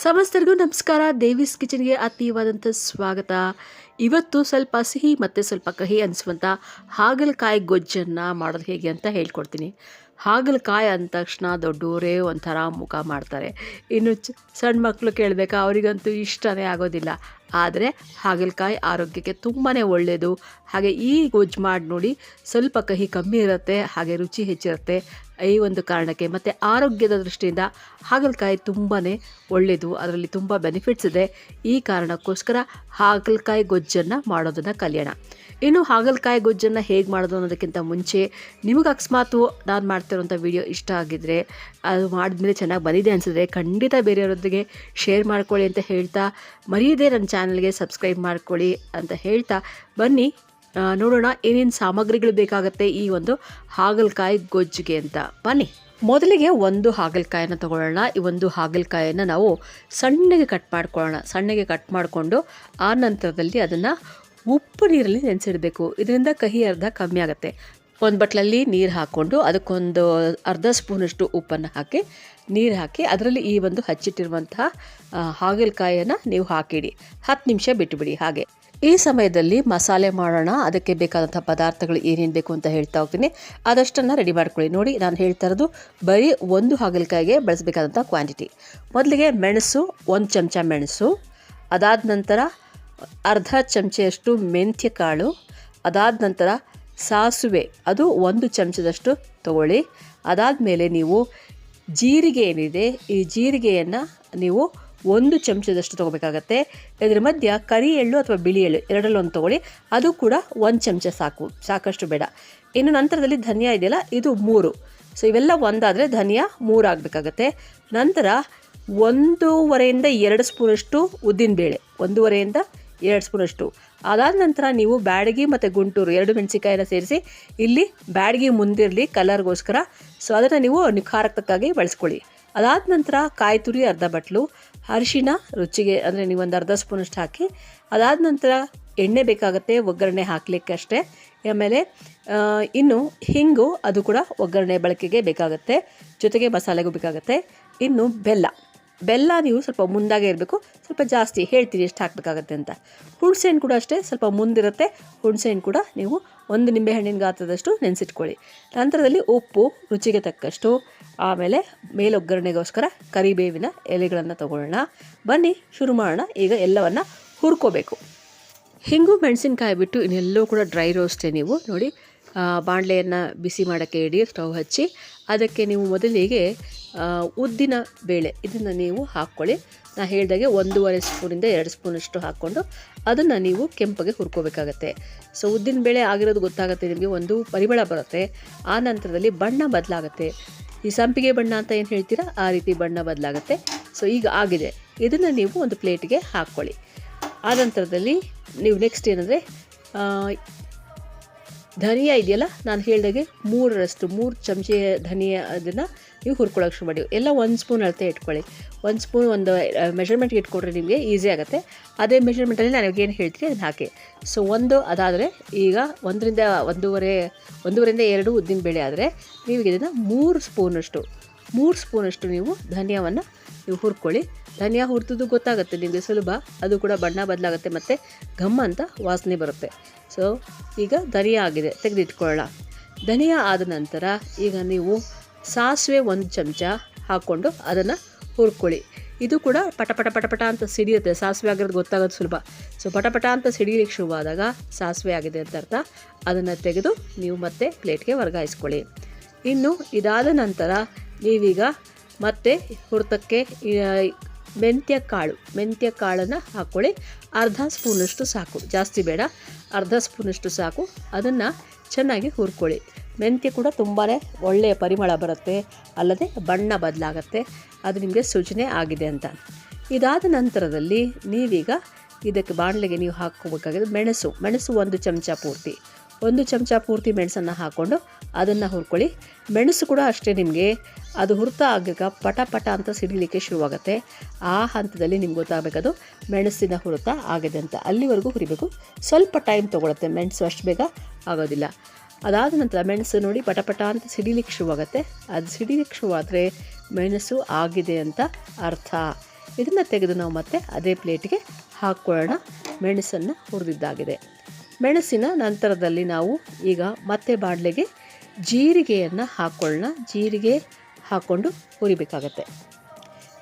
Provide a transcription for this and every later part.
ಸಮಸ್ತರಿಗೂ ನಮಸ್ಕಾರ. ದೇವಿಸ್ ಕಿಚನ್ಗೆ ಆತ್ಮೀಯವಾದಂಥ ಸ್ವಾಗತ. ಇವತ್ತು ಸ್ವಲ್ಪ ಸಿಹಿ ಮತ್ತು ಸ್ವಲ್ಪ ಕಹಿ ಅನಿಸುವಂಥ ಹಾಗಲಕಾಯಿ ಗೊಜ್ಜನ್ನು ಮಾಡೋದು ಹೇಗೆ ಅಂತ ಹೇಳ್ಕೊಡ್ತೀನಿ. ಹಾಗಲಕಾಯಿ ಅಂದ ತಕ್ಷಣ ದೊಡ್ಡವರೇ ಒಂಥರ ಮುಖ ಮಾಡ್ತಾರೆ. ಇನ್ನು ಸಣ್ಣ ಮಕ್ಕಳು ಕೇಳಬೇಕಾ, ಅವರಿಗಂತೂ ಇಷ್ಟನೇ ಆಗೋದಿಲ್ಲ. ಆದರೆ ಹಾಗಲಕಾಯಿ ಆರೋಗ್ಯಕ್ಕೆ ತುಂಬಾ ಒಳ್ಳೆಯದು. ಹಾಗೆ ಈ ಗೊಜ್ಜು ಮಾಡಿ ನೋಡಿ, ಸ್ವಲ್ಪ ಕಹಿ ಕಮ್ಮಿ ಇರುತ್ತೆ, ಹಾಗೆ ರುಚಿ ಹೆಚ್ಚಿರುತ್ತೆ. ಈ ಒಂದು ಕಾರಣಕ್ಕೆ ಮತ್ತು ಆರೋಗ್ಯದ ದೃಷ್ಟಿಯಿಂದ ಹಾಗಲಕಾಯಿ ತುಂಬಾ ಒಳ್ಳೆಯದು, ಅದರಲ್ಲಿ ತುಂಬ ಬೆನಿಫಿಟ್ಸ್ ಇದೆ. ಈ ಕಾರಣಕ್ಕೋಸ್ಕರ ಹಾಗಲಕಾಯಿ ಗೊಜ್ಜನ್ನು ಮಾಡೋದನ್ನು ಕಲಿಯೋಣ. ಇನ್ನು ಹಾಗಲಕಾಯಿ ಗೊಜ್ಜನ್ನು ಹೇಗೆ ಮಾಡೋದು ಅನ್ನೋದಕ್ಕಿಂತ ಮುಂಚೆ ನಿಮಗೆ ಅಕಸ್ಮಾತು ನಾನು ಮಾಡ್ತಿರೋಂಥ ವಿಡಿಯೋ ಇಷ್ಟ ಆಗಿದ್ದರೆ, ಅದು ಮಾಡಿದ್ಮೇಲೆ ಚೆನ್ನಾಗಿ ಬಂದಿದೆ ಅನಿಸಿದ್ರೆ ಖಂಡಿತ ಬೇರೆಯವರೊಂದಿಗೆ ಶೇರ್ ಮಾಡ್ಕೊಳ್ಳಿ ಅಂತ ಹೇಳ್ತಾ, ಮರೆಯದೇ ನನ್ನ ಚಾನಲ್ಗೆ ಸಬ್ಸ್ಕ್ರೈಬ್ ಮಾಡ್ಕೊಳ್ಳಿ ಅಂತ ಹೇಳ್ತಾ ಬನ್ನಿ ನೋಡೋಣ ಏನೇನು ಸಾಮಗ್ರಿಗಳು ಬೇಕಾಗುತ್ತೆ ಈ ಒಂದು ಹಾಗಲಕಾಯಿ ಗೊಜ್ಜಿಗೆ ಅಂತ. ಬನ್ನಿ, ಮೊದಲಿಗೆ ಒಂದು ಹಾಗಲಕಾಯಿನ ತೊಗೊಳ್ಳೋಣ. ಈ ಒಂದು ಹಾಗಲಕಾಯಿಯನ್ನು ನಾವು ಸಣ್ಣಗೆ ಕಟ್ ಮಾಡ್ಕೊಳ್ಳೋಣ. ಸಣ್ಣಗೆ ಕಟ್ ಮಾಡಿಕೊಂಡು ಆ ನಂತರದಲ್ಲಿ ಅದನ್ನು ಉಪ್ಪು ನೀರಲ್ಲಿ ನೆನೆಸಿಡಬೇಕು. ಇದರಿಂದ ಕಹಿ ಅರ್ಧ ಕಮ್ಮಿ ಆಗುತ್ತೆ. ಒಂದು ಬಟ್ಲಲ್ಲಿ ನೀರು ಹಾಕ್ಕೊಂಡು ಅದಕ್ಕೊಂದು ಅರ್ಧ ಸ್ಪೂನಷ್ಟು ಉಪ್ಪನ್ನು ಹಾಕಿ ನೀರು ಹಾಕಿ ಅದರಲ್ಲಿ ಈ ಒಂದು ಹಚ್ಚಿಟ್ಟಿರುವಂತಹ ಹಾಗಲಕಾಯಿಯನ್ನು ನೀವು ಹಾಕಿಡಿ. 10 ನಿಮಿಷ ಬಿಟ್ಟುಬಿಡಿ. ಹಾಗೆ ಈ ಸಮಯದಲ್ಲಿ ಮಸಾಲೆ ಮಾಡೋಣ. ಅದಕ್ಕೆ ಬೇಕಾದಂಥ ಪದಾರ್ಥಗಳು ಏನೇನು ಬೇಕು ಅಂತ ಹೇಳ್ತಾ ಹೋಗ್ತೀನಿ. ಅದಷ್ಟನ್ನು ರೆಡಿ ಮಾಡ್ಕೊಳ್ಳಿ. ನೋಡಿ, ನಾನು ಹೇಳ್ತಾ ಇರೋದು ಬರೀ ಒಂದು ಹಾಗಲಕಾಯಿಗೆ ಬಳಸಬೇಕಾದಂಥ ಕ್ವಾಂಟಿಟಿ. ಮೊದಲಿಗೆ ಮೆಣಸು, 1 ಚಮಚ ಮೆಣಸು. ಅದಾದ ನಂತರ ಅರ್ಧ ಚಮಚೆಯಷ್ಟು ಮೆಂತ್ಯ ಕಾಳು. ಅದಾದ ನಂತರ ಸಾಸಿವೆ, ಅದು 1 ಚಮಚದಷ್ಟು ತಗೊಳ್ಳಿ. ಅದಾದಮೇಲೆ ನೀವು ಜೀರಿಗೆ ಏನಿದೆ, ಈ ಜೀರಿಗೆಯನ್ನು ನೀವು 1 ಚಮಚದಷ್ಟು ತೊಗೋಬೇಕಾಗತ್ತೆ. ಇದರ ಮಧ್ಯ ಕರಿ ಎಳ್ಳು ಅಥವಾ ಬಿಳಿ ಎಳ್ಳು ಎರಡರಲ್ಲೊಂದು ತೊಗೊಳ್ಳಿ. ಅದು ಕೂಡ 1 ಚಮಚ ಸಾಕು, ಸಾಕಷ್ಟು ಬೇಡ. ಇನ್ನು ನಂತರದಲ್ಲಿ ಧನಿಯಾ ಇದೆಯಲ್ಲ, ಇದು 3. ಸೊ ಇವೆಲ್ಲ ಒಂದಾದರೆ ಧನಿಯಾ 3 ಆಗಬೇಕಾಗತ್ತೆ. ನಂತರ 1.5ರಿಂದ 2 ಸ್ಪೂನಷ್ಟು ಉದ್ದಿನಬೇಳೆ, 1.5ರಿಂದ 2 ಸ್ಪೂನಷ್ಟು. ಅದಾದ ನಂತರ ನೀವು ಬ್ಯಾಡಗಿ ಮತ್ತು ಗುಂಟೂರು 2 ಮೆಣಸಿಕಾಯಿನ ಸೇರಿಸಿ, ಇಲ್ಲಿ ಬ್ಯಾಡಗಿ ಮುಂದಿರಲಿ ಕಲರ್ಗೋಸ್ಕರ, ಸೊ ಅದನ್ನು ನೀವು ಖಾರಕ್ಕೆ ತಕ್ಕಾಗಿ ಬಳಸ್ಕೊಳ್ಳಿ. ಅದಾದ ನಂತರ ಕಾಯಿ ತುರಿ ಅರ್ಧ ಬಟ್ಲು, ಅರಿಶಿನ ರುಚಿಗೆ ಅಂದರೆ ನೀವು ಒಂದು ಅರ್ಧ ಸ್ಪೂನಷ್ಟು ಹಾಕಿ. ಅದಾದ ನಂತರ ಎಣ್ಣೆ ಬೇಕಾಗುತ್ತೆ ಒಗ್ಗರಣೆ ಹಾಕಲಿಕ್ಕೆ ಅಷ್ಟೇ. ಆಮೇಲೆ ಇನ್ನು ಹಿಂಗು, ಅದು ಕೂಡ ಒಗ್ಗರಣೆ ಬಳಕೆಗೆ ಬೇಕಾಗುತ್ತೆ, ಜೊತೆಗೆ ಮಸಾಲೆಗೂ ಬೇಕಾಗುತ್ತೆ. ಇನ್ನು ಬೆಲ್ಲ ನೀವು ಸ್ವಲ್ಪ ಮುಂದಾಗೆ ಇರಬೇಕು, ಸ್ವಲ್ಪ ಜಾಸ್ತಿ ಹೇಳ್ತೀನಿ ಎಷ್ಟು ಹಾಕಬೇಕಾಗತ್ತೆ ಅಂತ. ಹುಣಸೆಹಣ್ಣು ಕೂಡ ಅಷ್ಟೇ, ಸ್ವಲ್ಪ ಮುಂದಿರುತ್ತೆ. ಹುಣಸೆಹಣ್ಣು ಕೂಡ ನೀವು 1 ನಿಂಬೆಹಣ್ಣಿನ ಗಾತ್ರದಷ್ಟು ನೆನೆಸಿಟ್ಕೊಳ್ಳಿ. ನಂತರದಲ್ಲಿ ಉಪ್ಪು ರುಚಿಗೆ ತಕ್ಕಷ್ಟು. ಆಮೇಲೆ ಮೇಲೊಗ್ಗರಣೆಗೋಸ್ಕರ ಕರಿಬೇವಿನ ಎಲೆಗಳನ್ನು ತಗೊಳ್ಳೋಣ. ಬನ್ನಿ ಶುರು ಮಾಡೋಣ. ಈಗ ಎಲ್ಲವನ್ನು ಹುರ್ಕೋಬೇಕು. ಹಿಂಗು ಮೆಣಸಿನ್ಕಾಯಿ ಬಿಟ್ಟು ಇನ್ನೆಲ್ಲವೂ ಕೂಡ ಡ್ರೈ ರೋಸ್ಟೇ. ನೀವು ನೋಡಿ, ಬಾಣಲೆಯನ್ನು ಬಿಸಿ ಮಾಡೋಕ್ಕೆ ಇಡಿ, ಸ್ಟವ್ ಹಚ್ಚಿ. ಅದಕ್ಕೆ ನೀವು ಮೊದಲಿಗೆ ಉದ್ದಿನ ಬೇಳೆ ಇದನ್ನು ನೀವು ಹಾಕ್ಕೊಳ್ಳಿ. ನಾನು ಹೇಳಿದಾಗೆ 1.5 ಸ್ಪೂನಿಂದ 2 ಸ್ಪೂನಷ್ಟು ಹಾಕ್ಕೊಂಡು ಅದನ್ನು ನೀವು ಕೆಂಪಗೆ ಹುರ್ಕೋಬೇಕಾಗತ್ತೆ. ಸೊ ಉದ್ದಿನ ಬೇಳೆ ಆಗಿರೋದು ಗೊತ್ತಾಗುತ್ತೆ ನಿಮಗೆ, ಒಂದು ಪರಿಮಳ ಬರುತ್ತೆ. ಆ ನಂತರದಲ್ಲಿ ಬಣ್ಣ ಬದಲಾಗುತ್ತೆ. ಈ ಸಂಪಿಗೆ ಬಣ್ಣ ಅಂತ ಏನು ಹೇಳ್ತೀರಾ, ಆ ರೀತಿ ಬಣ್ಣ ಬದಲಾಗುತ್ತೆ. ಸೊ ಈಗ ಆಗಿದೆ. ಇದನ್ನು ನೀವು ಒಂದು ಪ್ಲೇಟ್ಗೆ ಹಾಕ್ಕೊಳ್ಳಿ. ಆ ನಂತರದಲ್ಲಿ ನೀವು ನೆಕ್ಸ್ಟ್ ಏನಂದರೆ ಧನಿಯಾ ಇದೆಯಲ್ಲ, ನಾನು ಹೇಳಿದಾಗೆ 3 ಚಮಚೆ ಧನಿಯಾ ಅದನ್ನು ನೀವು ಹುರ್ಕೊಳ್ಳೋಕೆ ಶುರು ಮಾಡಿ. ಎಲ್ಲ 1 ಸ್ಪೂನ್ ಅಳತೆ ಇಟ್ಕೊಳ್ಳಿ. 1 ಸ್ಪೂನ್ ಒಂದು ಮೆಷರ್ಮೆಂಟ್ಗೆ ಇಟ್ಕೊಂಡ್ರೆ ನಿಮಗೆ ಈಸಿ ಆಗುತ್ತೆ. ಅದೇ ಮೆಷರ್ಮೆಂಟಲ್ಲಿ ನಾನು ಏನು ಹೇಳ್ತೀನಿ ಅದನ್ನು ಹಾಕಿ. ಸೊ ಅದಾದರೆ ಈಗ 1ರಿಂದ 2 ಉದ್ದಿನಬೇಳೆ ಆದರೆ ನೀವು ಇದನ್ನು 3 ಸ್ಪೂನಷ್ಟು ನೀವು ಧನಿಯಾವನ್ನು ನೀವು ಹುರ್ಕೊಳ್ಳಿ. ಧನಿಯಾ ಹುರಿದು ಗೊತ್ತಾಗುತ್ತೆ ನಿಮಗೆ, ಸುಲಭ. ಅದು ಕೂಡ ಬಣ್ಣ ಬದಲಾಗುತ್ತೆ ಮತ್ತು ಘಮ್ ಅಂತ ವಾಸನೆ ಬರುತ್ತೆ. ಸೊ ಈಗ ಧನಿಯಾ ಆಗಿದೆ, ತೆಗೆದಿಟ್ಕೊಳ್ಳೋಣ. ಧನಿಯಾ ಆದ ನಂತರ ಈಗ ನೀವು ಸಾಸಿವೆ 1 ಚಮಚ ಹಾಕ್ಕೊಂಡು ಅದನ್ನು ಹುರ್ಕೊಳ್ಳಿ. ಇದು ಕೂಡ ಪಟ ಅಂತ ಸಿಡಿಯುತ್ತೆ. ಸಾಸಿವೆ ಆಗಿರೋದು ಗೊತ್ತಾಗೋದು ಸುಲಭ. ಸೊ ಪಟ ಅಂತ ಸಿಡಿಲಿಕ್ಕೆ ಶುರುವಾದಾಗ ಸಾಸಿವೆ ಆಗಿದೆ ಅಂತ ಅರ್ಥ. ಅದನ್ನು ತೆಗೆದು ನೀವು ಮತ್ತೆ ಪ್ಲೇಟ್ಗೆ ವರ್ಗಾಯಿಸ್ಕೊಳ್ಳಿ. ಇನ್ನು ಇದಾದ ನಂತರ ನೀವೀಗ ಮತ್ತೆ ಹುರಿತಕ್ಕೆ ಮೆಂತ್ಯ ಕಾಳನ್ನು ಹಾಕ್ಕೊಳ್ಳಿ. ಅರ್ಧ ಸ್ಪೂನಷ್ಟು ಸಾಕು, ಜಾಸ್ತಿ ಬೇಡ, ಅರ್ಧ ಸ್ಪೂನಷ್ಟು ಸಾಕು. ಅದನ್ನು ಚೆನ್ನಾಗಿ ಹುರ್ಕೊಳ್ಳಿ. ಮೆಂತ್ಯ ಕೂಡ ತುಂಬಾ ಒಳ್ಳೆಯ ಪರಿಮಳ ಬರುತ್ತೆ, ಅಲ್ಲದೆ ಬಣ್ಣ ಬದಲಾಗತ್ತೆ. ಅದು ನಿಮಗೆ ಸೂಚನೆ ಆಗಿದೆ ಅಂತ. ಇದಾದ ನಂತರದಲ್ಲಿ ನೀವೀಗ ಇದಕ್ಕೆ ಬಾಣಲೆಗೆ ನೀವು ಹಾಕ್ಕೋಬೇಕಾಗಿದೆ ಮೆಣಸು 1 ಚಮಚ ಪೂರ್ತಿ ಮೆಣಸನ್ನು ಹಾಕ್ಕೊಂಡು ಅದನ್ನು ಹುರ್ಕೊಳ್ಳಿ. ಮೆಣಸು ಕೂಡ ಅಷ್ಟೇ, ನಿಮಗೆ ಅದು ಹುರ್ತಾ ಆಗಾಗ ಪಟ ಅಂತ ಸಿಡಿಲಿಕ್ಕೆ ಶುರುವಾಗುತ್ತೆ. ಆ ಹಂತದಲ್ಲಿ ನಿಮ್ಗೆ ಗೊತ್ತಾಗಬೇಕದು ಮೆಣಸಿನ ಹುರಿತ ಆಗಿದೆ ಅಂತ. ಅಲ್ಲಿವರೆಗೂ ಹುರಿಬೇಕು. ಸ್ವಲ್ಪ ಟೈಮ್ ತೊಗೊಳುತ್ತೆ, ಮೆಣಸು ಅಷ್ಟು ಬೇಗ ಆಗೋದಿಲ್ಲ. ಅದಾದ ನಂತರ ಮೆಣಸು ನೋಡಿ ಪಟ ಅಂತ ಸಿಡಿಲಿಕ್ಕೆ ಶುರುವಾಗುತ್ತೆ. ಅದು ಸಿಡಿಲಿಕ್ಕೆ ಶುರುವಾದರೆ ಮೆಣಸು ಆಗಿದೆ ಅಂತ ಅರ್ಥ. ಇದನ್ನು ತೆಗೆದು ನಾವು ಮತ್ತೆ ಅದೇ ಪ್ಲೇಟಿಗೆ ಹಾಕ್ಕೊಳ್ಳೋಣ. ಮೆಣಸನ್ನು ಹುರಿದಿದ್ದಾಗಿದೆ. ಮೆಣಸಿನ ನಂತರದಲ್ಲಿ ನಾವು ಈಗ ಮತ್ತೆ ಬಾಣಲೆಗೆ ಜೀರಿಗೆಯನ್ನು ಹಾಕ್ಕೊಳ್ಳೋಣ. ಜೀರಿಗೆ ಹಾಕ್ಕೊಂಡು ಹುರಿಬೇಕಾಗತ್ತೆ.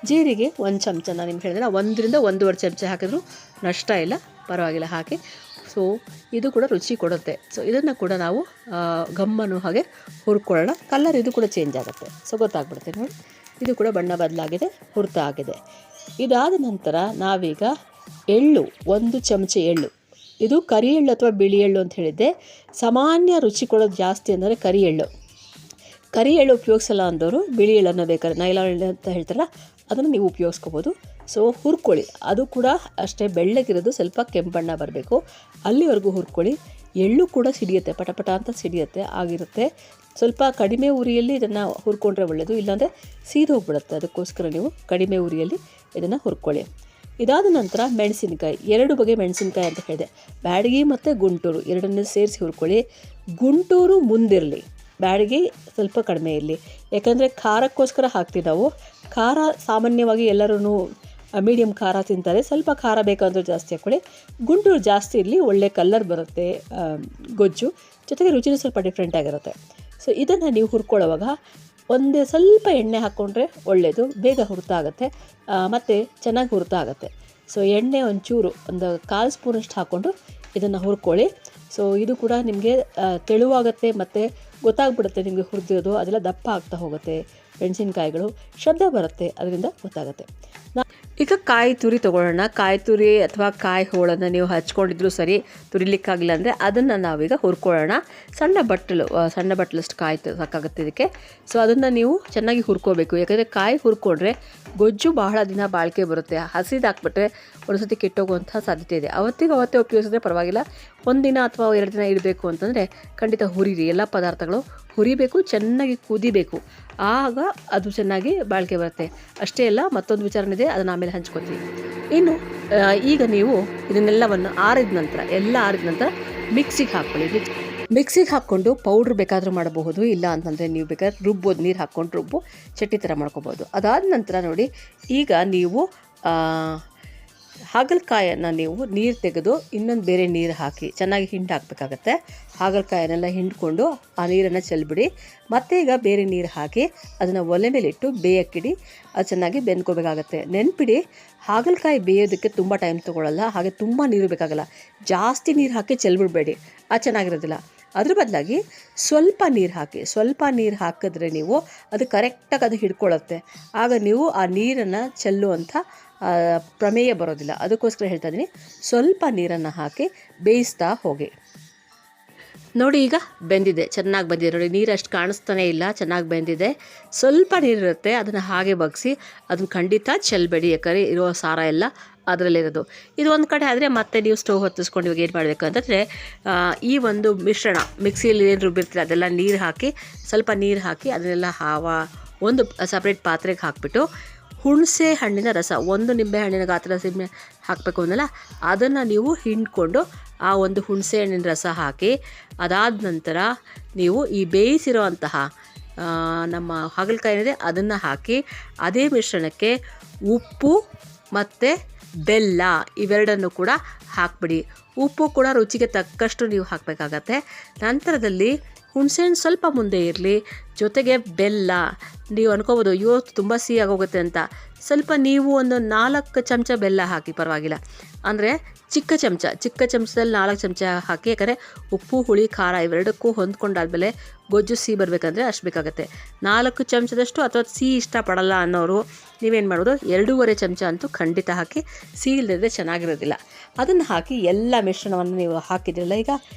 ಜೀರಿಗೆ 1 ಚಮಚ ನಾನು ನಿಮ್ಗೆ ಹೇಳಿದ್ರೆ 1ರಿಂದ 1.5 ಚಮಚ ಹಾಕಿದ್ರು ನಷ್ಟ ಇಲ್ಲ, ಪರವಾಗಿಲ್ಲ ಹಾಕಿ. ಸೊ ಇದು ಕೂಡ ರುಚಿ ಕೊಡುತ್ತೆ. ಸೊ ಇದನ್ನು ಕೂಡ ನಾವು ಗಮ್ಮನ್ನು ಹಾಗೆ ಹುರ್ಕೊಳ್ಳೋಣ. ಕಲರ್ ಇದು ಕೂಡ ಚೇಂಜ್ ಆಗುತ್ತೆ. ಸೊ ಗೊತ್ತಾಗ್ಬಿಡುತ್ತೆ ನೋಡಿ, ಇದು ಕೂಡ ಬಣ್ಣ ಬದಲಾಗಿದೆ, ಹುರಿತ ಆಗಿದೆ. ಇದಾದ ನಂತರ ನಾವೀಗ ಎಳ್ಳು, 1 ಚಮಚ ಎಳ್ಳು, ಇದು ಕರಿ ಎಳ್ಳು ಅಥವಾ ಬಿಳಿ ಎಳ್ಳು ಅಂತ ಹೇಳಿದ್ದೆ. ಸಾಮಾನ್ಯ ರುಚಿ ಕೊಡೋದು ಜಾಸ್ತಿ ಅಂದರೆ ಕರಿ ಎಳ್ಳು. ಕರಿ ಎಳ್ಳು ಉಪಯೋಗಿಸಲ್ಲ ಅಂದವರು ಬಿಳಿ ಎಳ್ಳನ್ನು ಬೇಕಾದ್ರೆ ನೈಲಾನ್ ಎಳ್ಳು ಅಂತ ಹೇಳ್ತಾರಲ್ಲ ಅದನ್ನು ನೀವು ಉಪಯೋಗಿಸ್ಕೋಬೋದು. ಸೊ ಹುರ್ಕೊಳ್ಳಿ, ಅದು ಕೂಡ ಅಷ್ಟೇ ಬೆಳ್ಳಗಿರೋದು, ಸ್ವಲ್ಪ ಕೆಂಪಣ್ಣ ಬರಬೇಕು, ಅಲ್ಲಿವರೆಗೂ ಹುರ್ಕೊಳ್ಳಿ. ಎಳ್ಳು ಕೂಡ ಸಿಡಿಯುತ್ತೆ, ಪಟಪಟ ಅಂತ ಸಿಡಿಯುತ್ತೆ ಆಗಿರುತ್ತೆ. ಸ್ವಲ್ಪ ಕಡಿಮೆ ಉರಿಯಲ್ಲಿ ಇದನ್ನು ಹುರ್ಕೊಂಡ್ರೆ ಒಳ್ಳೆಯದು, ಇಲ್ಲಾಂದರೆ ಸೀದೋಗ್ಬಿಡುತ್ತೆ. ಅದಕ್ಕೋಸ್ಕರ ನೀವು ಕಡಿಮೆ ಉರಿಯಲ್ಲಿ ಇದನ್ನು ಹುರ್ಕೊಳ್ಳಿ. ಇದಾದ ನಂತರ ಮೆಣಸಿನಕಾಯಿ, 2 ಬಗೆ ಮೆಣಸಿನಕಾಯಿ ಅಂತ ಹೇಳಿದೆ, ಬ್ಯಾಡಗಿ ಮತ್ತು ಗುಂಟೂರು ಎರಡನ್ನೂ ಸೇರಿಸಿ ಹುರ್ಕೊಳ್ಳಿ. ಗುಂಟೂರು ಮುಂದಿರಲಿ, ಬ್ಯಾಡಗಿ ಸ್ವಲ್ಪ ಕಡಿಮೆ ಇರಲಿ, ಯಾಕಂದರೆ ಖಾರಕ್ಕೋಸ್ಕರ ಹಾಕ್ತೀವಿ ನಾವು. ಖಾರ ಸಾಮಾನ್ಯವಾಗಿ ಎಲ್ಲರೂ ಮೀಡಿಯಮ್ ಖಾರ ತಿಂತಾರೆ, ಸ್ವಲ್ಪ ಖಾರ ಬೇಕಂದ್ರೆ ಜಾಸ್ತಿ ಹಾಕ್ಕೊಳ್ಳಿ. ಗುಂಟೂರು ಜಾಸ್ತಿ ಇರಲಿ, ಒಳ್ಳೆ ಕಲರ್ ಬರುತ್ತೆ ಗೊಜ್ಜು, ಜೊತೆಗೆ ರುಚಿನೂ ಸ್ವಲ್ಪ ಡಿಫ್ರೆಂಟ್ ಆಗಿರುತ್ತೆ. ಸೊ ಇದನ್ನು ನೀವು ಹುರ್ಕೊಳ್ಳೋವಾಗ ಒಂದೇ ಸ್ವಲ್ಪ ಎಣ್ಣೆ ಹಾಕ್ಕೊಂಡ್ರೆ ಒಳ್ಳೆಯದು, ಬೇಗ ಹುರಿತ ಆಗುತ್ತೆ ಮತ್ತು ಚೆನ್ನಾಗಿ ಹುರಿತ ಆಗುತ್ತೆ. ಸೊ ಎಣ್ಣೆ ಒಂಚೂರು ಒಂದು 1/4 ಸ್ಪೂನಷ್ಟು ಹಾಕ್ಕೊಂಡು ಇದನ್ನು ಹುರ್ಕೊಳ್ಳಿ. ಸೊ ಇದು ಕೂಡ ನಿಮಗೆ ತೆಳುವಾಗುತ್ತೆ ಮತ್ತು ಗೊತ್ತಾಗ್ಬಿಡುತ್ತೆ ನಿಮಗೆ ಹುರಿದಿರೋದು, ಅದೆಲ್ಲ ದಪ್ಪ ಆಗ್ತಾ ಹೋಗುತ್ತೆ. ಮೆಣಸಿನಕಾಯಿಗಳು ಶಬ್ದ ಬರುತ್ತೆ, ಅದರಿಂದ ಗೊತ್ತಾಗುತ್ತೆ. ಈಗ ಕಾಯಿ ತುರಿ ತೊಗೊಳ್ಳೋಣ. ಕಾಯಿ ತುರಿ ಅಥವಾ ಕಾಯಿ ಹೋಳನ್ನು ನೀವು ಹಚ್ಕೊಂಡಿದ್ರು ಸರಿ, ತುರಿಲಿಕ್ಕಾಗಿಲ್ಲ ಅಂದರೆ ಅದನ್ನು ನಾವೀಗ ಹುರ್ಕೊಳ್ಳೋಣ. ಸಣ್ಣ ಬಟ್ಟಲಷ್ಟು ಕಾಯಿ ಸಾಕಾಗುತ್ತೆ ಇದಕ್ಕೆ. ಸೊ ಅದನ್ನು ನೀವು ಚೆನ್ನಾಗಿ ಹುರ್ಕೋಬೇಕು, ಯಾಕಂದರೆ ಕಾಯಿ ಹುರ್ಕೊಂಡ್ರೆ ಗೊಜ್ಜು ಬಹಳ ದಿನ ಬಾಳಿಕೆ ಬರುತ್ತೆ. ಹಸಿದು ಹಾಕ್ಬಿಟ್ರೆ ಒಂದು ಸತಿ ಕೆಟ್ಟೋಗುವಂಥ ಸಾಧ್ಯತೆ ಇದೆ. ಅವತ್ತೇ ಉಪಯೋಗಿಸಿದ್ರೆ ಪರವಾಗಿಲ್ಲ, 1 ದಿನ ಅಥವಾ 2 ದಿನ ಇಡಬೇಕು ಅಂತಂದರೆ ಖಂಡಿತ ಹುರಿರಿ. ಎಲ್ಲ ಪದಾರ್ಥಗಳು ಹುರಿಬೇಕು, ಚೆನ್ನಾಗಿ ಕುದಿಬೇಕು, ಆಗ ಅದು ಚೆನ್ನಾಗಿ ಬಾಳಿಕೆ ಬರುತ್ತೆ. ಅಷ್ಟೇ ಅಲ್ಲ, ಮತ್ತೊಂದು ವಿಚಾರ ಇದೆ, ಅದನ್ನು ಆಮೇಲೆ ಹಂಚ್ಕೊತೀವಿ. ಇನ್ನು ಈಗ ನೀವು ಇದನ್ನೆಲ್ಲವನ್ನು ಆರಿದ ನಂತರ ಮಿಕ್ಸಿಗೆ ಹಾಕ್ಕೊಳ್ಳಿ. ಮಿಕ್ಸಿಗೆ ಹಾಕ್ಕೊಂಡು ಪೌಡ್ರ್ ಬೇಕಾದರೂ ಮಾಡಬಹುದು, ಇಲ್ಲ ಅಂತಂದರೆ ನೀವು ಬೇಕಾದ್ರೆ ರುಬ್ಬೋದು, ನೀರು ಹಾಕ್ಕೊಂಡು ಚಟ್ನಿ ಥರ ಮಾಡ್ಕೊಬೋದು. ಅದಾದ ನಂತರ ನೋಡಿ, ಈಗ ನೀವು ಹಾಗಲಕಾಯನ್ನು ನೀವು ನೀರು ತೆಗೆದು ಇನ್ನೊಂದು ಬೇರೆ ನೀರು ಹಾಕಿ ಚೆನ್ನಾಗಿ ಹಿಂಡು ಹಾಕಬೇಕಾಗತ್ತೆ. ಹಾಗಲಕಾಯನ್ನೆಲ್ಲ ಹಿಂಡ್ಕೊಂಡು ಆ ನೀರನ್ನು ಚೆಲ್ಬಿಡಿ. ಮತ್ತೆ ಈಗ ಬೇರೆ ನೀರು ಹಾಕಿ ಅದನ್ನು ಒಲೆ ಮೇಲಿಟ್ಟು ಬೇಯಕ್ಕಿಡಿ. ಅದು ಚೆನ್ನಾಗಿ ಬೆಂದ್ಕೋಬೇಕಾಗತ್ತೆ. ನೆನ್ಪಿಡಿ, ಹಾಗಲಕಾಯಿ ಬೇಯೋದಕ್ಕೆ ತುಂಬ ಟೈಮ್ ತೊಗೊಳ್ಳಲ್ಲ, ಹಾಗೆ ತುಂಬ ನೀರು ಬೇಕಾಗಲ್ಲ. ಜಾಸ್ತಿ ನೀರು ಹಾಕಿ ಚೆಲ್ಬಿಡಬೇಡಿ, ಅದು ಚೆನ್ನಾಗಿರೋದಿಲ್ಲ. ಅದ್ರ ಬದಲಾಗಿ ಸ್ವಲ್ಪ ನೀರು ಹಾಕಿದ್ರೆ ನೀವು ಅದು ಕರೆಕ್ಟಾಗಿ ಅದು ಹಿಡ್ಕೊಳ್ಳುತ್ತೆ. ಆಗ ನೀವು ಆ ನೀರನ್ನು ಚೆಲ್ಲುವಂಥ ಪ್ರಮೇಯ ಬರೋದಿಲ್ಲ. ಅದಕ್ಕೋಸ್ಕರ ಹೇಳ್ತಾ ಇದ್ದೀನಿ, ಸ್ವಲ್ಪ ನೀರನ್ನು ಹಾಕಿ ಬೇಯಿಸ್ತಾ ಹೋಗಿ. ನೋಡಿ, ಈಗ ಬೆಂದಿದೆ, ಚೆನ್ನಾಗಿ ಬಂದಿದೆ ನೋಡಿ. ನೀರು ಅಷ್ಟು ಕಾಣಿಸ್ತಾನೆ ಇಲ್ಲ, ಚೆನ್ನಾಗಿ ಬೆಂದಿದೆ. ಸ್ವಲ್ಪ ನೀರಿರುತ್ತೆ, ಅದನ್ನು ಹಾಗೆ ಬಗ್ಸಿ ಅದನ್ನು ಖಂಡಿತ ಚೆಲ್ಲಬೇಡಿ, ಯಾಕಂದರೆ ಇರೋ ಸಾರ ಎಲ್ಲ ಅದರಲ್ಲಿರೋದು. ಇದು ಒಂದು ಕಡೆ ಆದರೆ ಮತ್ತೆ ನೀವು ಸ್ಟವ್ ಹೊತ್ತಿಸ್ಕೊಂಡು ಇವಾಗ ಏನು ಮಾಡಬೇಕು ಅಂತಂದರೆ, ಈ ಒಂದು ಮಿಶ್ರಣ ಮಿಕ್ಸಿಯಲ್ಲಿ ಏನು ರುಬ್ಬಿರ್ತೀರ ಅದೆಲ್ಲ ಸ್ವಲ್ಪ ನೀರು ಹಾಕಿ ಅದನ್ನೆಲ್ಲ ಒಂದು ಸಪ್ರೇಟ್ ಪಾತ್ರೆಗೆ ಹಾಕಿಬಿಟ್ಟು ಹುಣಸೆ ಹಣ್ಣಿನ ರಸ, 1 ನಿಂಬೆ ಹಣ್ಣಿನ ಗಾತ್ರದ ಸಿಮ್ಮೆ ಹಾಕಬೇಕು ಅಂದಲ್ಲ, ಅದನ್ನು ನೀವು ಹಿಂಡ್ಕೊಂಡು ಆ ಒಂದು ಹುಣಸೆ ಹಣ್ಣಿನ ರಸ ಹಾಕಿ, ಅದಾದ ನಂತರ ನೀವು ಈ ಬೇಯಿಸಿರೋ ಅಂತಹ ನಮ್ಮ ಹಾಗಲಕಾಯಿ ಏನಿದೆ ಅದನ್ನು ಹಾಕಿ, ಅದೇ ಮಿಶ್ರಣಕ್ಕೆ ಉಪ್ಪು ಮತ್ತು ಬೆಲ್ಲ ಇವೆರಡನ್ನು ಕೂಡ ಹಾಕ್ಬಿಡಿ. ಉಪ್ಪು ಕೂಡ ರುಚಿಗೆ ತಕ್ಕಷ್ಟು ನೀವು ಹಾಕಬೇಕಾಗತ್ತೆ. ನಂತರದಲ್ಲಿ ಹುಣಸೆಹಣ್ಣು ಸ್ವಲ್ಪ ಮುಂದೆ ಇರಲಿ, ಜೊತೆಗೆ ಬೆಲ್ಲ. ನೀವು ಅನ್ಕೋಬೋದು, ಅಯ್ಯೋ ತುಂಬ ಸಿಹಿ ಆಗೋಗುತ್ತೆ ಅಂತ. ಸ್ವಲ್ಪ ನೀವು ಒಂದು 4 ಚಮಚ ಬೆಲ್ಲ ಹಾಕಿ, ಪರವಾಗಿಲ್ಲ. ಅಂದರೆ ಚಿಕ್ಕ ಚಮಚದಲ್ಲಿ 4 ಚಮಚ ಹಾಕಿ, ಯಾಕಂದರೆ ಉಪ್ಪು ಹುಳಿ ಖಾರ ಇವೆರಡಕ್ಕೂ ಹೊಂದ್ಕೊಂಡಾದ್ಮೇಲೆ ಗೊಜ್ಜು ಸಿಹಿ ಬರಬೇಕಂದ್ರೆ ಅಷ್ಟು ಬೇಕಾಗುತ್ತೆ. 4 ಚಮಚದಷ್ಟು ಅಥವಾ ಸಿಹಿ ಇಷ್ಟಪಡಲ್ಲ ಅನ್ನೋರು ನೀವೇನು ಮಾಡೋದು, 2.5 ಚಮಚ ಅಂತೂ ಖಂಡಿತ ಹಾಕಿ, ಸಿಹಿ ಇಲ್ಲದಿದ್ದರೆ ಚೆನ್ನಾಗಿರೋದಿಲ್ಲ. ಅದನ್ನು ಹಾಕಿ ಎಲ್ಲ ಮಿಶ್ರಣವನ್ನು ನೀವು ಹಾಕಿದ್ರಲ್ಲ, ಈಗ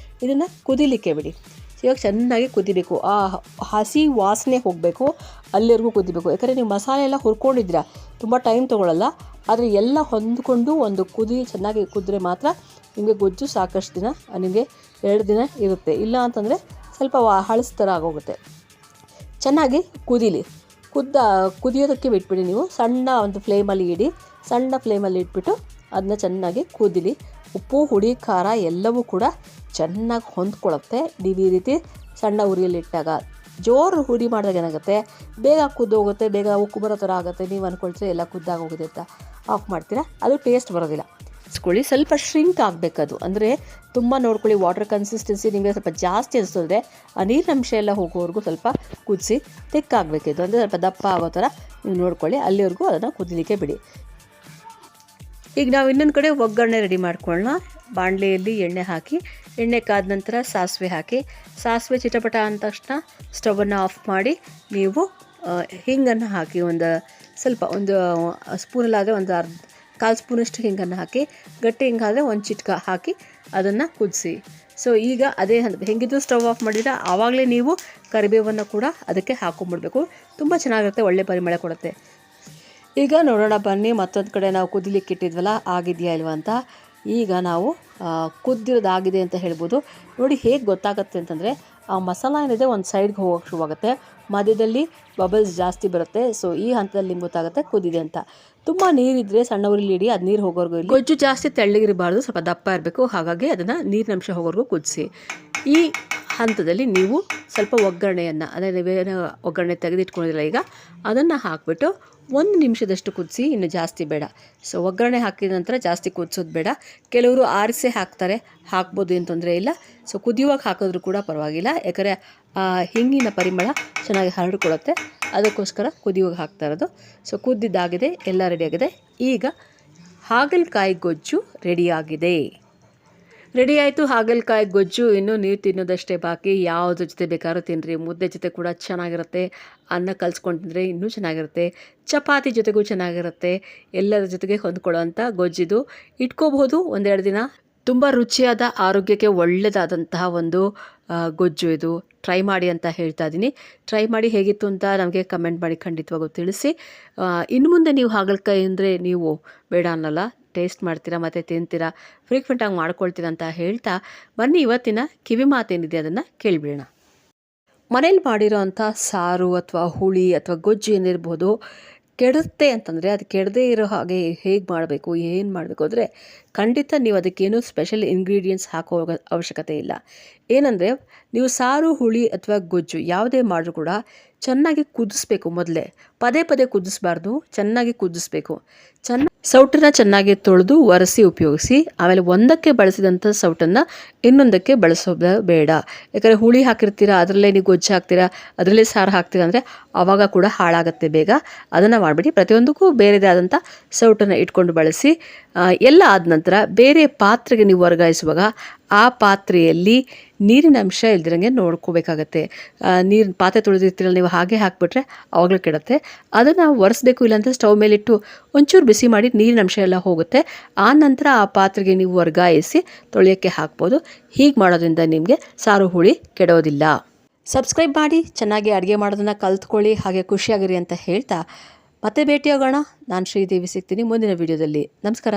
ಇದನ್ನು ಕುದಿಲಿಕ್ಕೆ ಬಿಡಿ. ಇವಾಗ ಚೆನ್ನಾಗಿ ಕುದಿಬೇಕು, ಆ ಹಸಿ ವಾಸನೆ ಹೋಗಬೇಕು, ಅಲ್ಲಿವರೆಗೂ ಕುದಿಬೇಕು. ಯಾಕಂದರೆ ನೀವು ಮಸಾಲೆ ಎಲ್ಲ ಹುರ್ಕೊಂಡಿದ್ದೀರಾ, ತುಂಬ ಟೈಮ್ ತೊಗೊಳ್ಳಲ್ಲ. ಆದರೆ ಎಲ್ಲ ಹೊಂದ್ಕೊಂಡು ಒಂದು ಚೆನ್ನಾಗಿ ಕುದಿದ್ರೆ ಮಾತ್ರ ನಿಮಗೆ ಗೊಜ್ಜು ಸಾಕಷ್ಟು ದಿನ, ನಿಮಗೆ 2 ದಿನ ಇರುತ್ತೆ. ಇಲ್ಲ ಅಂತಂದರೆ ಸ್ವಲ್ಪ ಹಳಸ್ತರ ಆಗೋಗುತ್ತೆ. ಚೆನ್ನಾಗಿ ಕುದಿಯೋದಕ್ಕೆ ಬಿಟ್ಬಿಡಿ. ನೀವು ಸಣ್ಣ ಒಂದು ಫ್ಲೇಮಲ್ಲಿ ಇಡಿ, ಸಣ್ಣ ಫ್ಲೇಮಲ್ಲಿ ಇಟ್ಬಿಟ್ಟು ಅದನ್ನ ಚೆನ್ನಾಗಿ ಕುದಿಲಿ. ಉಪ್ಪು ಹುಳಿ ಖಾರ ಎಲ್ಲವೂ ಕೂಡ ಚೆನ್ನಾಗಿ ಹೊಂದ್ಕೊಳ್ಳುತ್ತೆ ನೀವು ಈ ರೀತಿ ಸಣ್ಣ ಉರಿಯಲ್ಲಿ ಇಟ್ಟಾಗ. ಜೋರು ಹುಡಿ ಮಾಡಿದಾಗ ಏನಾಗುತ್ತೆ, ಬೇಗ ಕುದ್ದೋಗುತ್ತೆ, ಬೇಗ ಉಕ್ಕು ಬರೋ ಥರ ಆಗುತ್ತೆ. ನೀವು ಅಂದ್ಕೊಳ್ತೀರಿ ಎಲ್ಲ ಕುದ್ದಾಗೋಗಿದೆ ಅಂತ. ಆಫ್ ಮಾಡ್ತೀರಾ, ಅದು ಟೇಸ್ಟ್ ಬರೋದಿಲ್ಲ. ಕುದಿಸ್ಕೊಳ್ಳಿ. ಸ್ವಲ್ಪ ಶ್ರಿಂಕ್ ಆಗಬೇಕದು, ಅಂದರೆ ತುಂಬ ನೋಡ್ಕೊಳ್ಳಿ. ವಾಟರ್ ಕನ್ಸಿಸ್ಟೆನ್ಸಿ ನಿಮಗೆ ಸ್ವಲ್ಪ ಜಾಸ್ತಿ ಅನಿಸ್ತದೆ, ಆ ನೀರಿನಂಶ ಎಲ್ಲ ಹೋಗೋವರೆಗೂ ಸ್ವಲ್ಪ ಕುದಿಸಿ ತೆಕ್ಕಾಗಬೇಕಿದು, ಅಂದರೆ ಸ್ವಲ್ಪ ದಪ್ಪ ಆಗೋ ಥರ ನೀವು ನೋಡ್ಕೊಳ್ಳಿ. ಅಲ್ಲಿವರೆಗೂ ಅದನ್ನು ಕುದಿಲಿಕ್ಕೆ ಬಿಡಿ. ಈಗ ನಾವು ಇನ್ನೊಂದು ಕಡೆ ಒಗ್ಗರಣೆ ರೆಡಿ ಮಾಡ್ಕೊಳ್ಳೋಣ. ಬಾಣಲೆಯಲ್ಲಿ ಎಣ್ಣೆ ಹಾಕಿ, ಎಣ್ಣೆ ಕಾದ ನಂತರ ಸಾಸಿವೆ ಹಾಕಿ, ಸಾಸಿವೆ ಚಿಟಪಟ ಅಂದ ತಕ್ಷಣ ಸ್ಟವನ್ನು ಆಫ್ ಮಾಡಿ ನೀವು ಹಿಂಗನ್ನು ಹಾಕಿ, ಒಂದು ಸ್ಪೂನಲ್ಲಾದರೆ ಒಂದು ಕಾಲು ಸ್ಪೂನಷ್ಟು ಹಿಂಗನ್ನು ಹಾಕಿ, ಗಟ್ಟಿ ಹಿಂಗಾದರೆ ಒಂದು ಚಿಟ್ಕ ಹಾಕಿ ಅದನ್ನು ಕುದಿಸಿ. ಸೊ ಈಗ ಅದೇ ಹೆಂಗಿದ್ದು ಸ್ಟವ್ ಆಫ್ ಮಾಡಿದ್ರೆ ಆವಾಗಲೇ ನೀವು ಕರಿಬೇವನ್ನು ಕೂಡ ಅದಕ್ಕೆ ಹಾಕೊಂಡ್ಬಿಡ್ಬೇಕು. ತುಂಬ ಚೆನ್ನಾಗಿರುತ್ತೆ, ಒಳ್ಳೆ ಪರಿಮಳ ಕೊಡುತ್ತೆ. ಈಗ ನೋಡೋಣ ಬನ್ನಿ, ಮತ್ತೊಂದು ಕಡೆ ನಾವು ಕುದಿಲಿಕ್ಕೆ ಇಟ್ಟಿದ್ವಲ್ಲ ಆಗಿದೆಯಾ ಇಲ್ವಾ ಅಂತ. ಈಗ ನಾವು ಕುದ್ದಿರೋದಾಗಿದೆ ಅಂತ ಹೇಳ್ಬೋದು. ನೋಡಿ ಹೇಗೆ ಗೊತ್ತಾಗುತ್ತೆ ಅಂತಂದರೆ, ಆ ಮಸಾಲ ಏನಿದೆ ಒಂದು ಸೈಡ್ಗೆ ಹೋಗೋಕ್ಕೆ ಶುರುವಾಗುತ್ತೆ, ಮಧ್ಯದಲ್ಲಿ ಬಬಲ್ಸ್ ಜಾಸ್ತಿ ಬರುತ್ತೆ. ಸೊ ಈ ಹಂತದಲ್ಲಿ ನಿಮ್ಗೆ ಗೊತ್ತಾಗುತ್ತೆ ಕುದಿದೆ ಅಂತ. ತುಂಬ ನೀರಿದ್ದರೆ ಸಣ್ಣ ಉರಿಲಿ ಇಡಿ, ಅದು ನೀರು ಹೋಗೋವರೆಗೂ ಇಲ್ಲಿ. ಗೊಜ್ಜು ಜಾಸ್ತಿ ತೆಳ್ಳಗಿರಬಾರ್ದು, ಸ್ವಲ್ಪ ದಪ್ಪ ಇರಬೇಕು. ಹಾಗಾಗಿ ಅದನ್ನು ನೀರಿನಂಶ ಹೋಗೋವರೆಗೂ ಕುದಿಸಿ. ಈ ಹಂತದಲ್ಲಿ ನೀವು ಸ್ವಲ್ಪ ಒಗ್ಗರಣೆಯನ್ನು, ಅದೇ ನೀವೇನು ಒಗ್ಗರಣೆ ತೆಗೆದಿಟ್ಕೊಂಡಿರಲ್ಲ ಈಗ, ಅದನ್ನು ಹಾಕಿಬಿಟ್ಟು 1 ನಿಮಿಷದಷ್ಟು ಕುದಿಸಿ, ಇನ್ನು ಜಾಸ್ತಿ ಬೇಡ. ಸೊ ಒಗ್ಗರಣೆ ಹಾಕಿದ ನಂತರ ಜಾಸ್ತಿ ಕುದಿಸೋದು ಬೇಡ. ಕೆಲವರು ಆರಿಸೇ ಹಾಕ್ತಾರೆ, ಹಾಕ್ಬೋದು, ಏನು ತೊಂದರೆ ಇಲ್ಲ. ಸೊ ಕುದಿಯುವಾಗ ಹಾಕಿದ್ರೂ ಕೂಡ ಪರವಾಗಿಲ್ಲ, ಯಾಕಂದರೆ ಹಿಂಗಿನ ಪರಿಮಳ ಚೆನ್ನಾಗಿ ಹರಡ್ಕೊಳ್ಳುತ್ತೆ, ಅದಕ್ಕೋಸ್ಕರ ಕುದಿಯುವಾಗ ಹಾಕ್ತಾ ಇರೋದು. ಸೊ ಕುದ್ದಿದ್ದಾಗಿದೆ, ಎಲ್ಲ ರೆಡಿಯಾಗಿದೆ. ಈಗ ಹಾಗಲಕಾಯಿ ಗೊಜ್ಜು ರೆಡಿಯಾಗಿದೆ. ರೆಡಿ ಆಯಿತು ಹಾಗಲಕಾಯಿ ಗೊಜ್ಜು. ಇನ್ನೂ ನೀವು ತಿನ್ನೋದಷ್ಟೇ ಬಾಕಿ. ಯಾವುದ್ರ ಜೊತೆ ಬೇಕಾದ್ರೂ ತಿನ್ನಿರಿ, ಮುದ್ದೆ ಜೊತೆ ಕೂಡ ಚೆನ್ನಾಗಿರುತ್ತೆ, ಅನ್ನ ಕಲಿಸ್ಕೊಂಡು ತಿಂದರೆ ಇನ್ನೂ ಚೆನ್ನಾಗಿರುತ್ತೆ, ಚಪಾತಿ ಜೊತೆಗೂ ಚೆನ್ನಾಗಿರುತ್ತೆ. ಎಲ್ಲರ ಜೊತೆಗೆ ಹೊಂದ್ಕೊಳ್ಳೋವಂಥ ಗೊಜ್ಜಿದು. ಇಟ್ಕೋಬಹುದು 1-2 ದಿನ. ತುಂಬ ರುಚಿಯಾದ, ಆರೋಗ್ಯಕ್ಕೆ ಒಳ್ಳೆಯದಾದಂತಹ ಒಂದು ಗೊಜ್ಜು ಇದು. ಟ್ರೈ ಮಾಡಿ ಅಂತ ಹೇಳ್ತಾ ಇದ್ದೀನಿ. ಟ್ರೈ ಮಾಡಿ ಹೇಗಿತ್ತು ಅಂತ ನಮಗೆ ಕಮೆಂಟ್ ಮಾಡಿ ಖಂಡಿತವಾಗೂ ತಿಳಿಸಿ. ಇನ್ನು ಮುಂದೆ ನೀವು ಹಾಗಲಕಾಯಿ ಅಂದರೆ ನೀವು ಬೇಡ ಅನ್ನಲ್ಲ, ಟೇಸ್ಟ್ ಮಾಡ್ತೀರಾ ಮತ್ತು ತಿಂತೀರಾ, ಫ್ರೀಕ್ವೆಂಟಾಗಿ ಮಾಡ್ಕೊಳ್ತೀರಾ ಅಂತ ಹೇಳ್ತಾ ಬನ್ನಿ ಇವತ್ತಿನ ಕಿವಿ ಮಾತೇನಿದೆ ಅದನ್ನು ಕೇಳಿಬಿಡೋಣ. ಮನೇಲಿ ಮಾಡಿರೋ ಅಂಥ ಸಾರು ಅಥವಾ ಹುಳಿ ಅಥವಾ ಗೊಜ್ಜು ಏನಿರ್ಬೋದು, ಕೆಡುತ್ತೆ ಅಂತಂದರೆ ಅದು ಕೆಡದೇ ಇರೋ ಹಾಗೆ ಹೇಗೆ ಮಾಡಬೇಕು, ಏನು ಮಾಡಬೇಕು ಅಂದರೆ ಖಂಡಿತ ನೀವು ಅದಕ್ಕೇನು ಸ್ಪೆಷಲ್ ಇಂಗ್ರೀಡಿಯೆಂಟ್ಸ್ ಹಾಕೋ ಅವಶ್ಯಕತೆ ಇಲ್ಲ. ಏನಂದರೆ ನೀವು ಸಾರು ಹುಳಿ ಅಥವಾ ಗೊಜ್ಜು ಯಾವುದೇ ಮಾಡಿದ್ರು ಕೂಡ ಚೆನ್ನಾಗಿ ಕುದಿಸ್ಬೇಕು. ಮೊದಲೇ ಪದೇ ಪದೇ ಕುದಿಸ್ಬಾರ್ದು, ಚೆನ್ನಾಗಿ ಕುದಿಸ್ಬೇಕು. ಸೌಟನ್ನು ಚೆನ್ನಾಗಿ ತೊಳೆದು ಒರೆಸಿ ಉಪಯೋಗಿಸಿ. ಆಮೇಲೆ ಒಂದಕ್ಕೆ ಬಳಸಿದಂಥ ಸೌಟನ್ನು ಇನ್ನೊಂದಕ್ಕೆ ಬಳಸೋದು ಬೇಡ. ಯಾಕಂದರೆ ಹುಳಿ ಹಾಕಿರ್ತೀರಾ, ಅದರಲ್ಲೇ ನೀವು ಗೊಜ್ಜು ಹಾಕ್ತೀರಾ, ಅದರಲ್ಲೇ ಸಾರು ಹಾಕ್ತೀರಾ ಅಂದರೆ ಆವಾಗ ಕೂಡ ಹಾಳಾಗುತ್ತೆ ಬೇಗ. ಅದನ್ನು ಮಾಡಿಬಿಡಿ. ಪ್ರತಿಯೊಂದಕ್ಕೂ ಬೇರೆದೇ ಆದಂಥ ಸೌಟನ್ನು ಇಟ್ಕೊಂಡು ಬಳಸಿ. ಎಲ್ಲ ಆದ ನಂತರ ಬೇರೆ ಪಾತ್ರೆಗೆ ನೀವು ವರ್ಗಾಯಿಸುವಾಗ ಆ ಪಾತ್ರೆಯಲ್ಲಿ ನೀರಿನ ಅಂಶ ಇಲ್ದಿರಂಗೆ ನೋಡ್ಕೋಬೇಕಾಗತ್ತೆ. ಪಾತ್ರೆ ತೊಳೆದಿರ್ತೀರಲ್ಲ ನೀವು, ಹಾಗೆ ಹಾಕಿಬಿಟ್ರೆ ಆವಾಗಲೂ ಕೆಡುತ್ತೆ. ಅದನ್ನು ಒರೆಸ್ಬೇಕು. ಇಲ್ಲಾಂದರೆ ಸ್ಟವ್ ಮೇಲಿಟ್ಟು ಒಂಚೂರು ಬಿಸಿ ಮಾಡಿ ನೀರಿನ ಅಂಶ ಎಲ್ಲ ಹೋಗುತ್ತೆ. ಆ ನಂತರ ಆ ಪಾತ್ರೆಗೆ ನೀವು ವರ್ಗಾಯಿಸಿ ತೊಳೆಯೋಕ್ಕೆ ಹಾಕ್ಬೋದು. ಹೀಗೆ ಮಾಡೋದ್ರಿಂದ ನಿಮಗೆ ಸಾರು ಹುಳಿ ಕೆಡೋದಿಲ್ಲ. ಸಬ್ಸ್ಕ್ರೈಬ್ ಮಾಡಿ, ಚೆನ್ನಾಗಿ ಅಡುಗೆ ಮಾಡೋದನ್ನು ಕಲ್ತ್ಕೊಳ್ಳಿ, ಹಾಗೆ ಖುಷಿಯಾಗಿರಿ ಅಂತ ಹೇಳ್ತಾ ಮತ್ತೆ ಭೇಟಿಯಾಗೋಣ. ನಾನು ಶ್ರೀದೇವಿ, ಸಿಗ್ತೀನಿ ಮುಂದಿನ ವಿಡಿಯೋದಲ್ಲಿ. ನಮಸ್ಕಾರ.